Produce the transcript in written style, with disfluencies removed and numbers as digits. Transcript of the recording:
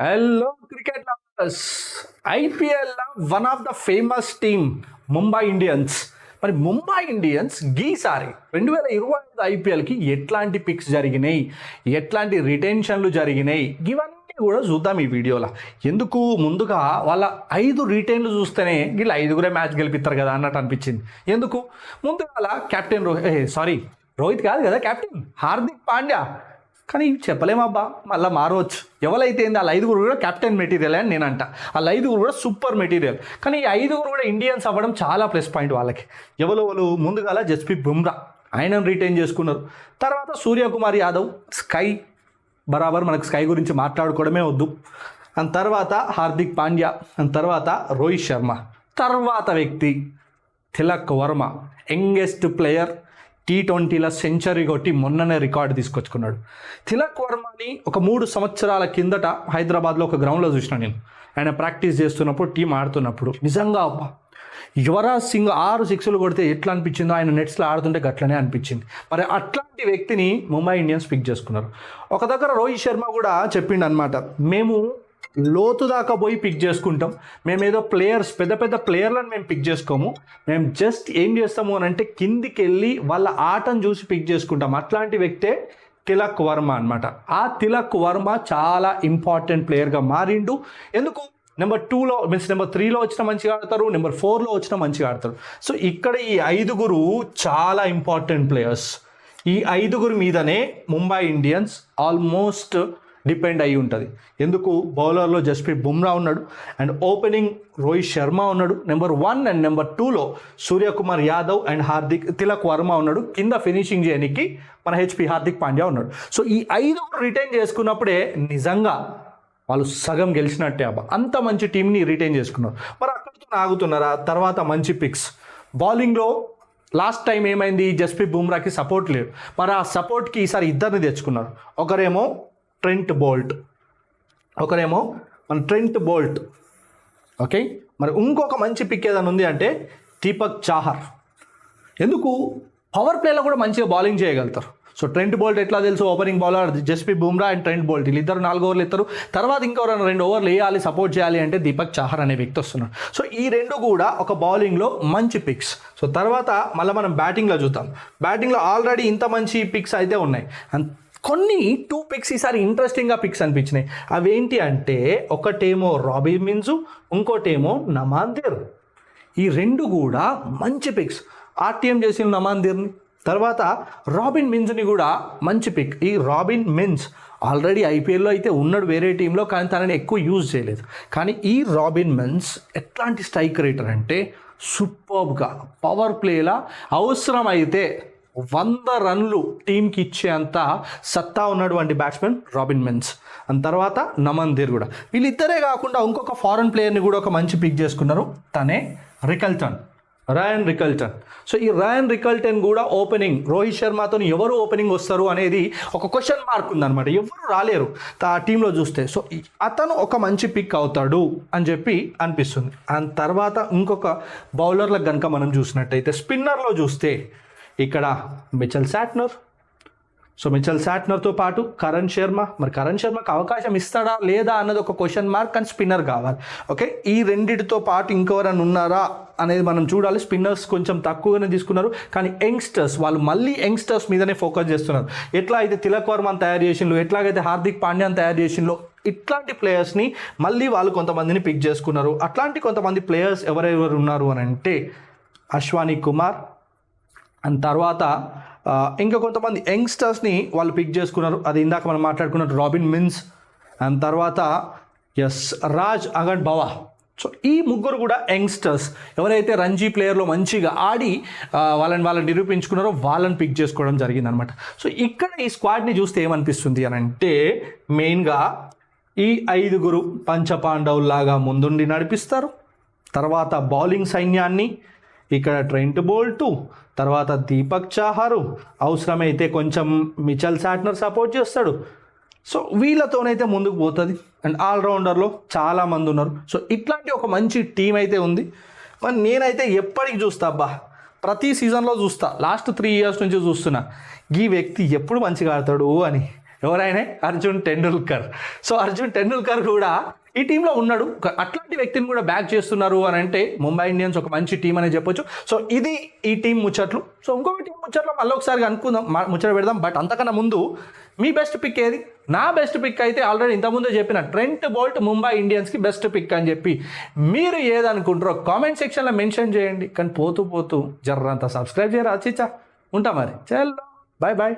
Hello cricket lovers. IPL one of the famous team Mumbai Indians. మరి Mumbai Indians ఈసారి 2025 ఐపీఎల్కి ఎట్లాంటి pics జరిగినాయి, ఎట్లాంటి రిటెన్షన్లు జరిగినాయి, ఇవన్నీ కూడా చూద్దాం ఈ వీడియోలో. ఎందుకు ముందుగా వాళ్ళ 5 రిటైన్లు చూస్తేనే వీళ్ళు 5గురే మ్యాచ్ గెలిపిస్తారు కదా అన్నట్టు అనిపించింది. ఎందుకు ముందుగా కెప్టెన్ రోహిత్ కాదు కదా కెప్టెన్, హార్దిక్ పాండ్యా. కానీ చెప్పలేమబ్బా, మళ్ళీ మారవచ్చు. ఎవరైతే ఏంది వాళ్ళ 5గురు కూడా కెప్టెన్ మెటీరియల్ అని నేనంట. వాళ్ళ 5గురు కూడా సూపర్ మెటీరియల్. కానీ ఈ 5గురు కూడా ఇండియన్స్ అవ్వడం చాలా ప్లస్ పాయింట్ వాళ్ళకి. ఎవరు ముందుగా జస్ప్రీత్ బుమ్రా, ఆయనను రిటైన్ చేసుకున్నారు. తర్వాత సూర్యకుమార్ యాదవ్, స్కై బరాబర్, మనకు స్కై గురించి మాట్లాడుకోవడమే వద్దు. అండ్ తర్వాత హార్దిక్ పాండ్యా, అండ్ తర్వాత రోహిత్ శర్మ, తర్వాత వ్యక్తి తిలక్ వర్మ, యంగెస్ట్ ప్లేయర్, T20లో సెంచరీ కొట్టి మొన్ననే రికార్డు తీసుకొచ్చుకున్నాడు. తిలక్ వర్మని ఒక 3 సంవత్సరాల కిందట హైదరాబాద్లో ఒక గ్రౌండ్లో చూసిన నేను. ఆయన ప్రాక్టీస్ చేస్తున్నప్పుడు, టీం ఆడుతున్నప్పుడు నిజంగా అబ్బా, యువరాజ్ సింగ్ 6 సిక్స్లు కొడితే ఎట్లా అనిపించిందో ఆయన నెట్స్లో ఆడుతుంటే గట్లనే అనిపించింది. మరి అట్లాంటి వ్యక్తిని ముంబై ఇండియన్స్ పిక్ చేసుకున్నారు. ఒక దగ్గర రోహిత్ శర్మ కూడా చెప్పిండు అనమాట, మేము లోతు దాకా పోయి పిక్ చేసుకుంటాం, మేమేదో ప్లేయర్స్ పెద్ద పెద్ద ప్లేయర్లను మేము పిక్ చేసుకోము, మేము జస్ట్ ఏం చేస్తాము అని అంటే కిందికి వెళ్ళి వాళ్ళ ఆటను చూసి పిక్ చేసుకుంటాం. అట్లాంటి వ్యక్తే తిలక్ వర్మ అనమాట. ఆ తిలక్ వర్మ చాలా ఇంపార్టెంట్ ప్లేయర్గా మారిండు. ఎందుకు? నెంబర్ 2లో మీన్స్ నెంబర్ 3లో వచ్చిన మంచిగా ఆడతారు, నెంబర్ 4లో వచ్చిన మంచిగా ఆడతారు. సో ఇక్కడ ఈ 5గురు చాలా ఇంపార్టెంట్ ప్లేయర్స్. ఈ 5గురు మీదనే ముంబై ఇండియన్స్ ఆల్మోస్ట్ డిపెండ్ అయి ఉంటుంది. ఎందుకు? బౌలర్లో జస్ప్రీత్ బుమ్రా ఉన్నాడు, అండ్ ఓపెనింగ్ రోహిత్ శర్మ ఉన్నాడు, నెంబర్ 1 అండ్ నెంబర్ 2లో సూర్యకుమార్ యాదవ్ అండ్ తిలక్ వర్మ ఉన్నాడు, కింద ఫినిషింగ్ చేయడానికి మన HP హార్దిక్ పాండ్యా ఉన్నాడు. సో ఈ 5 రిటైన్ చేసుకున్నప్పుడే నిజంగా వాళ్ళు సగం గెలిచినట్టే అబ్బా, అంత మంచి టీంని రిటైన్ చేసుకున్నారు. మరి అక్కడితో ఆగుతున్నారా? తర్వాత మంచి పిక్స్ బౌలింగ్లో లాస్ట్ టైం ఏమైంది, జస్ప్రీత్ బుమ్రాకి సపోర్ట్ లేదు. మరి ఆ సపోర్ట్కి ఈసారి 2 తెచ్చుకున్నారు. ఒకరేమో ట్రెంట్ బోల్ట్, ఒకరేమో మన ట్రెంట్ బోల్ట్. ఓకే, మరి ఇంకొక మంచి పిక్ ఏదైనా ఉంది అంటే దీపక్ చాహర్. ఎందుకు? పవర్ ప్లేలో కూడా మంచిగా బౌలింగ్ చేయగలుగుతారు. సో ట్రెంట్ బోల్ట్ ఎట్లా తెలుసు, opening bowler Jasprit Bumrah and Trent Boult, వీళ్ళిద్దరు 4 ఓవర్లు ఇస్తారు. తర్వాత ఇంకెవరైనా 2 ఓవర్లు వేయాలి, సపోర్ట్ చేయాలి అంటే దీపక్ చాహర్ అనే వ్యక్తి వస్తున్నాడు. సో ఈ 2 కూడా ఒక బౌలింగ్లో మంచి పిక్స్. సో తర్వాత మళ్ళీ మనం బ్యాటింగ్లో చూద్దాం. బ్యాటింగ్లో ఆల్రెడీ ఇంత మంచి పిక్స్ అయితే ఉన్నాయి. కొన్ని 2 పిక్స్ ఈసారి ఇంట్రెస్టింగ్గా పిక్స్ అనిపించినాయి. అవేంటి అంటే ఒకటేమో రాబిన్ మిన్జు, ఇంకోటేమో నమాందిర్. ఈ 2 కూడా మంచి పిక్స్. RTM చేసిన నమాందిర్ని, తర్వాత రాబిన్ మిన్స్ని కూడా మంచి పిక్. ఈ రాబిన్ మిన్స్ ఆల్రెడీ ఐపీఎల్లో అయితే ఉన్నాడు వేరే టీంలో, కానీ తనని ఎక్కువ యూజ్ చేయలేదు. కానీ ఈ రాబిన్ మిన్స్ ఎట్లాంటి స్ట్రైక్ రేటర్ అంటే సూపర్బ్గా పవర్ ప్లేలా అవసరమైతే 100 రన్లు టీంకి ఇచ్చేంత సత్తా ఉన్నటువంటి బ్యాట్స్మెన్ రాబిన్ మిన్స్. అండ్ తర్వాత నమందీర్ కూడా. వీళ్ళిద్దరే కాకుండా ఇంకొక ఫారెన్ ప్లేయర్ని కూడా ఒక మంచి పిక్ చేసుకున్నారు, తనే రాయన్ రికల్టన్. సో ఈ రాయన్ రికల్టన్ కూడా ఓపెనింగ్ రోహిత్ శర్మతో ఎవరు ఓపెనింగ్ వస్తారు అనేది ఒక క్వశ్చన్ మార్క్ ఉందన్నమాట. ఎవరు రాలేరు ఆ టీంలో చూస్తే. సో అతను ఒక మంచి పిక్ అవుతాడు అని చెప్పి అనిపిస్తుంది. అండ్ తర్వాత ఇంకొక బౌలర్లకు కనుక మనం చూసినట్టయితే స్పిన్నర్లో చూస్తే ఇక్కడ మిచెల్ శాట్నర్. సో మిచెల్ శాట్నర్తో పాటు కరణ్ శర్మ. మరి కరణ్ శర్మకు అవకాశం ఇస్తాడా లేదా అన్నది ఒక క్వశ్చన్ మార్క్, కానీ స్పిన్నర్ కావాలి. ఓకే, ఈ రెండిటితో పాటు ఇంకెవరైనా ఉన్నారా అనేది మనం చూడాలి. స్పిన్నర్స్ కొంచెం తక్కువగానే తీసుకున్నారు, కానీ యంగ్స్టర్స్ వాళ్ళు మళ్ళీ యంగ్స్టర్స్ మీదనే ఫోకస్ చేస్తున్నారు. ఎట్లా అయితే తిలక్ వర్మని తయారు చేసిండ్రు, ఎట్లాగైతే హార్దిక్ పాండ్యాని తయారు చేసిండ్రో ఇట్లాంటి ప్లేయర్స్ని మళ్ళీ వాళ్ళు కొంతమందిని పిక్ చేసుకున్నారు. అట్లాంటి కొంతమంది ప్లేయర్స్ ఎవరెవరు ఉన్నారు అని అంటే అశ్వాని కుమార్, అండ్ తర్వాత ఇంకా కొంతమంది యంగ్స్టర్స్ని వాళ్ళు పిక్ చేసుకున్నారు. అది ఇందాక మనం మాట్లాడుకున్నట్టు రాబిన్ మిన్స్, అండ్ తర్వాత రాజ్ అగడ్ బవా. సో ఈ 3 కూడా యంగ్స్టర్స్ ఎవరైతే రంజీ ప్లేయర్లో మంచిగా ఆడి వాళ్ళని నిరూపించుకున్నారో వాళ్ళని పిక్ చేసుకోవడం జరిగిందనమాట. సో ఇక్కడ ఈ స్క్వాడ్ని చూస్తే ఏమనిపిస్తుంది అని అంటే మెయిన్గా ఈ 5గురు పంచపాండవుల్లాగా ముందుండి నడిపిస్తారు. తర్వాత బౌలింగ్ సైన్యాన్ని ఇక్కడ ట్రెంట్ బోల్టు, తర్వాత దీపక్ చాహరు, అవసరమైతే కొంచెం మిచెల్ శాట్నర్ సపోర్ట్ చేస్తాడు. సో వీళ్ళతోనైతే ముందుకు పోతుంది. అండ్ ఆల్రౌండర్లో చాలామంది ఉన్నారు. సో ఇట్లాంటి ఒక మంచి టీం అయితే ఉంది. మరి నేనైతే ఎప్పటికి చూస్తా అబ్బా, ప్రతి సీజన్లో చూస్తా, లాస్ట్ 3 ఇయర్స్ నుంచి చూస్తున్నా ఈ వ్యక్తి ఎప్పుడు మంచిగా ఆడతాడు అని. ఎవరైనా అర్జున్ టెండూల్కర్. సో అర్జున్ టెండూల్కర్ కూడా ఈ టీంలో ఉన్నాడు. అట్లాంటి వ్యక్తిని కూడా బ్యాక్ చేస్తున్నారు అని అంటే ముంబై ఇండియన్స్ ఒక మంచి టీం అనే చెప్పొచ్చు. సో ఇది ఈ టీం ముచ్చట్లు. సో ఇంకొక టీం ముచ్చట్లో మళ్ళీ ఒకసారి అనుకుందాం, ముచ్చట పెడదాం. బట్ అంతకన్నా ముందు మీ బెస్ట్ పిక్ ఏది? నా బెస్ట్ పిక్ అయితే ఆల్రెడీ ఇంతకుముందే చెప్పిన ట్రెంట్ బోల్ట్ ముంబై ఇండియన్స్కి బెస్ట్ పిక్ అని చెప్పి. మీరు ఏదనుకుంటారో కామెంట్ సెక్షన్లో మెన్షన్ చేయండి. కానీ పోతూ జర్రంతా సబ్స్క్రైబ్ చేయరా చిచ్చా. ఉంటా మరి, చల్ బాయ్ బాయ్.